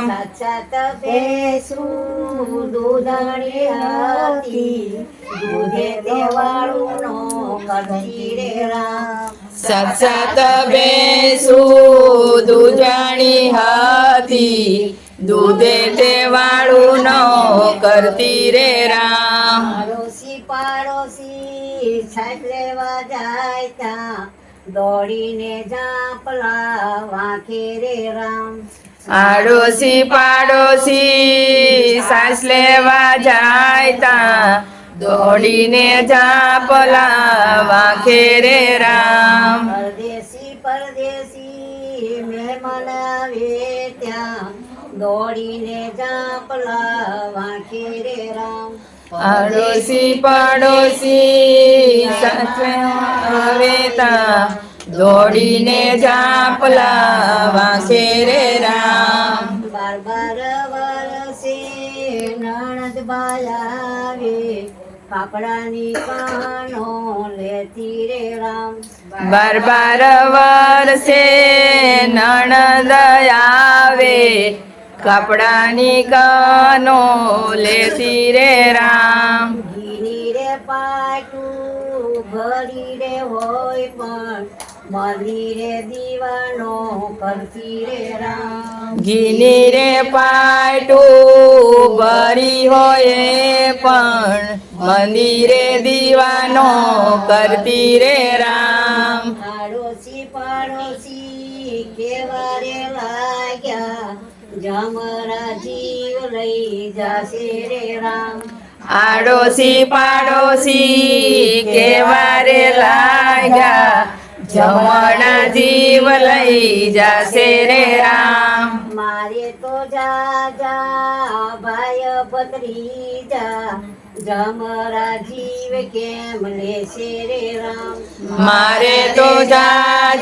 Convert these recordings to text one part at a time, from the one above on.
સાક્ષાત ભેંસું દૂધણી હતી, દૂધે તે વાળું નો કરતી રે રામ. સાક્ષાત ભેંસું દૂધણી હતી, દૂધે તે વાળું ન કરતી રે રામ. પાડોશી પાડોશી છાટ લેવા જાય ત્યાં, દોડીને જાપલા વાંખે રે રામ. આડોશી પાડોશી સાસ લેવા જાય તા, દોડીને જાપલા વાંખે રે રામ. પરદેશી પરદેશી મહેમાન આવે ત્યાં, દોડીને જાપલા વાંખે રે રામ. આડોશી પાડોશી સાસ લેવા આવે તા, દોડીને જાપલા વાંખે રે રામ. 12 વર્ષે નણંદ બાઈ આવે, કાપડાની કાનો લેતી રે રામ. 12 વર્ષે નણંદ આવે, કપડાની કાનો લેતી રે રામ. ઘીની રે પાટું ભરી રે હોય પણ, મળી રે દીવાનો કરતી રે રામ. ઘીની રે પાટું ભરી હોય પણ, મંદિરે દીવાનો કરતી રે રામ. આડોશી પાડોશી કેવા રે લાગ્યા, જમરા જીવ લઈ જાશે રે રામ. આડોશી પાડોશી કેવા રે લાગ્યા, જમણા જીવ લઈ જાશે રે રામ. મારે તો જા ભાઈ ભત્રીજા, જમરા જીવ કેમ લેશે રે રામ. મારે તો જા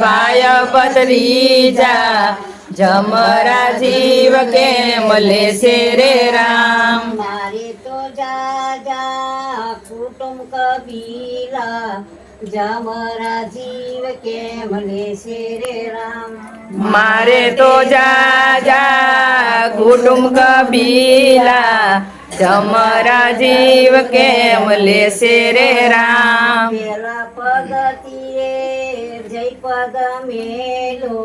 ભાઈ ભત્રીજા, જમરા જીવ કેમ લેશે રે રામ. મારે તો જા કુટુંબ કબીલા, જમરા જીવ કેમ લેશે રે રામ. મારે તો જા કુટુંબ કબીલા, જમરા જીવ કેમ લેશે રે રામ. પેલા પગથિયે જય પગ મેલો,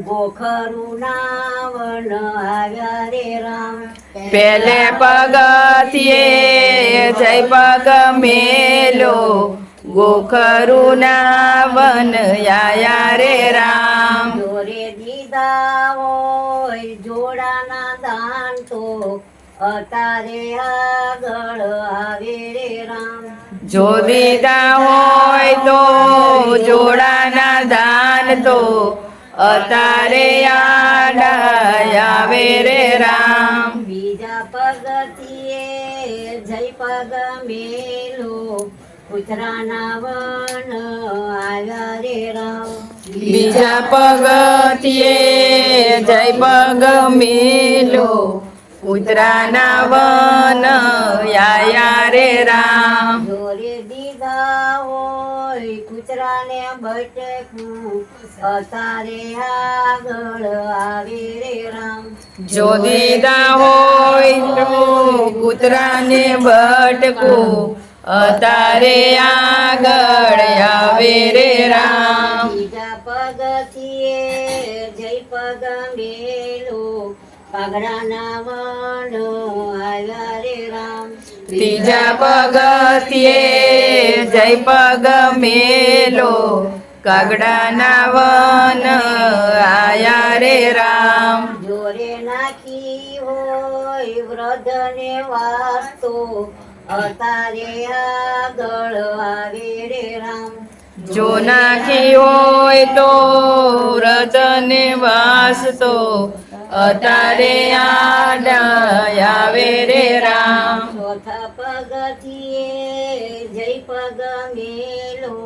ગોખરું નાવણ આવ્યા રે રામ. પેલે પગથિયે જય પગ મેલો, ગોખરું ના વન આયા રે રામ. જોરે દીધા હોય જોડાના દાન તો, અતારે આગળ આવે રે રામ. જો દીધા હોય તો જોડાના દાન તો, અતારે આડા આવે રે રામ. બીજા પગથિયે જય પગ મેલો, કૂતરાના વન આવ્યા રે રામ. બીજા પગથિયે જય પગ મેલો, કૂતરાના વન આયા રે રામ. જોરે દીધા હોય કૂતરાને બટકું, અતારે આગળ આવે રે રામ. જો દીધા હોય તો કૂતરાને બટકું, અતારે આગળ આવે રે રામ. બીજા પગથિયે જય પગ મેલો, પાઘડાના વન આવ્યા રે રામ. ત્રીજા પગથિયે જય પગ મેલો, કાગડાના વન આયા રે રામ. જોરે નાખી હોય વૃદ્ધને વાસ્તો, અતારે આગળ આવે રે રામ. જો નાખી હોય તો વ્રતને વાસતો, અતારે આડા આવે રે રામ. ચોથા પગથિયે જય પગ મેલો,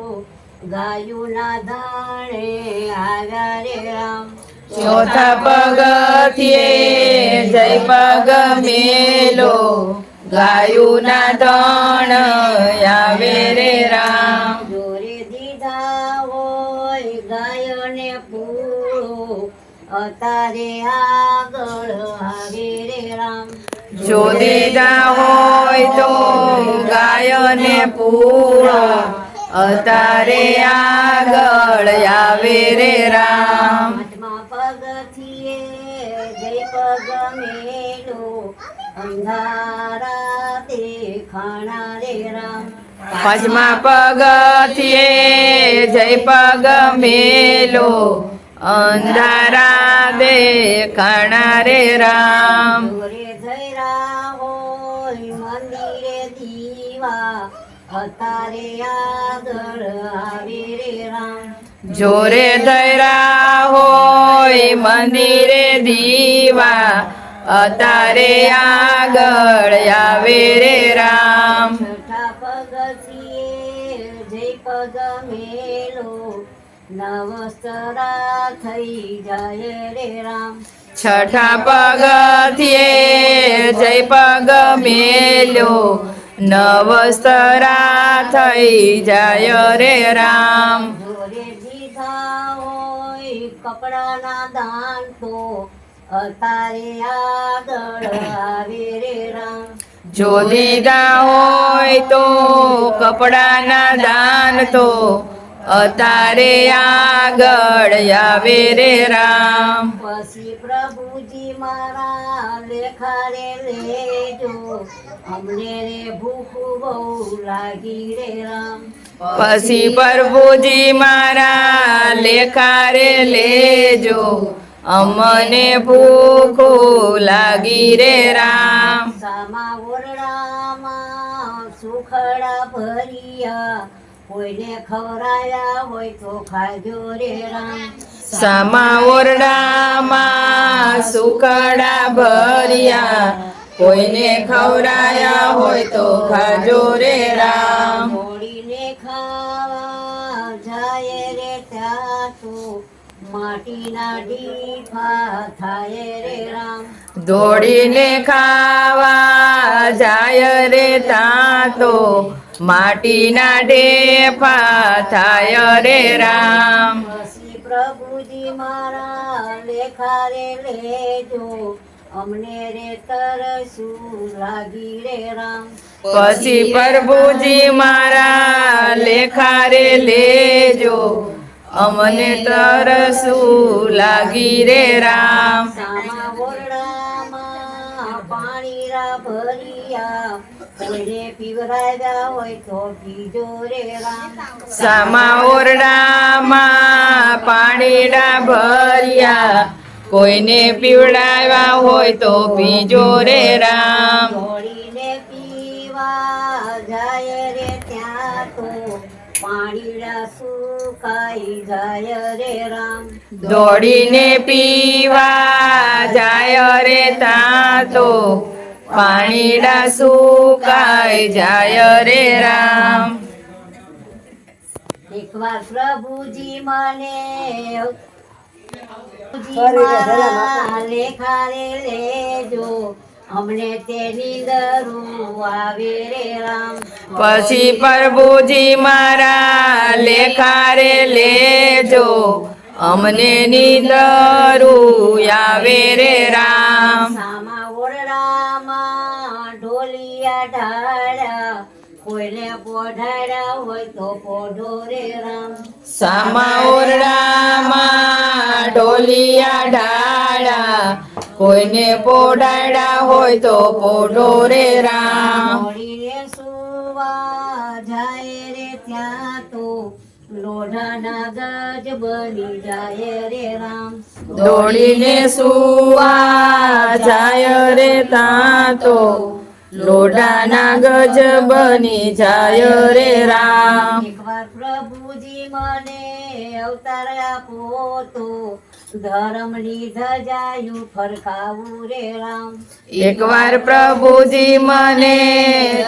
ગાયુના ધાણે આવ્યા રે રામ. ચોથા પગથિયે જય પગ મેલો, ગાયુના ધણ આવે રે રામ. જોરે દીધા હોય ગાયને પૂળો, અતારે તારે આગળ આવે રે રામ જો દીધા હોય તો ગાય ને પૂળો અતારે આગળ આવે રે રામ પાંચમા પગથિયે જય પગ મેલો અંધારા દેખાણા રે રામ પાંચમા પગથિયે જય પગ મેલો અંધારા દેખાણા રે રામ જોરે ધૈરા હોય મંદિરે દીવા અતારે આગળ આવે રે રામ જોરે ધૈરા હોય મંદિરે દીવા અતારે આગળ આવે રે રામ છઠ્ઠા પગથિયે જય પગ મેલો નવસ્તરા થઈ જાય રે રામ છઠ્ઠા પગથિયે જય પગ મેલ્યો નવસ્તરા થઈ જાય રે રામ જોરે દીધા હોય કપડાના દાન તો અતારે આગળ આવે રે રામ જો દીધા હોય તો કપડાના દાન તો અતારે આગળ આવે રે રામ પછી પ્રભુજી મારા લેખારે લેજો અમને રે ભૂખ બહુ લાગી રે રામ પછી પ્રભુજી મારા લેખારે લેજો અમને ભૂખ લાગી રે રામ સામા ઓરડામાં સુખડા ભર્યા કોઈને ખવરાયા હોય તો ખાજો રે રામ સામા ઓરડામાં સુખડા ભર્યા કોઈને ખવરાયા હોય તો ખાજો રે રામ હોળીને ખાવા જાય રે ત્યાં તો માટીના ડીફા થાય રે રામ દોડીને ખાવા જાય રે તાં તો માટીના ઢેફા થાય રે રામ પછી પ્રભુજી મારા લેખારે લેજો અમને રે તરસું લાગી રે રામ પછી પ્રભુજી મારા લેખારે લેજો અમને તરસું લાગી રે રામ સામા ઓરડામાં પાણીરા ભર્યા કોઈને પીવરાવ્યા હોય તો પીજો રે રામ સામા ઓરડામાં પાણીડા ભર્યા કોઈને પીવડાવ્યા હોય તો પીજો રે રામ દોડીને પીવા જાય રે ત્યાં તો પાણીડા સુકાઈ જાય રે રામ દોડીને પીવા જાય રે તાં તો પાણીડા સુકાઈ જાય રે રામ એકવાર પ્રભુજી મને મારા લેખારે લેજો અમને તેની દરું આવે રે રામ પછી પ્રભુજી મારા લેખારે લેજો અમને નીંદરું આવે રે રામ સામા ઓરડામાં ઢોલિયા ઢાળ્યા કોઈને પોઢાડ્યા હોય તો પોઢો રે રામ સામા ઓરડામાં ઢોલિયા ઢાળા કોઈને પોઢાડ્યા હોય તો પોઢો રે રામ હોળીને સુવા જાય રે ત્યાં તો લોઢાના ગજ બની જાય રે રામ દોડીને સુવા જાય રે તાં તો લોઢાના ગજ બની જાય રે રામ એકવાર પ્રભુજી મને અવતાર આપો તો ધર્મની ધજાયું ફરકાવું રે રામ એકવાર પ્રભુજી મને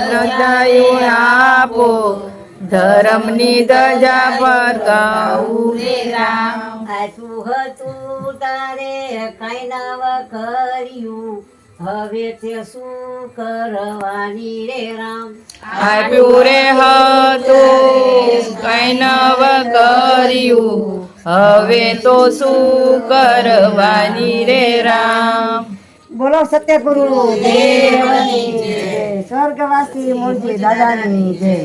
હૃદય આપો ધર્મની ધજા ફરકાવું રે રામ આછું હતું તારે કઈ નવ કર્યું હવે તે શું કરવાની રે રામ આપ્યું રે હતું કઈ નવ કર્યું હવે તો શું કરવાની રે રામ. બોલો સત્યગુરુ દેવની જય. સ્વર્ગવાસી મૂળજી દાદાની જય.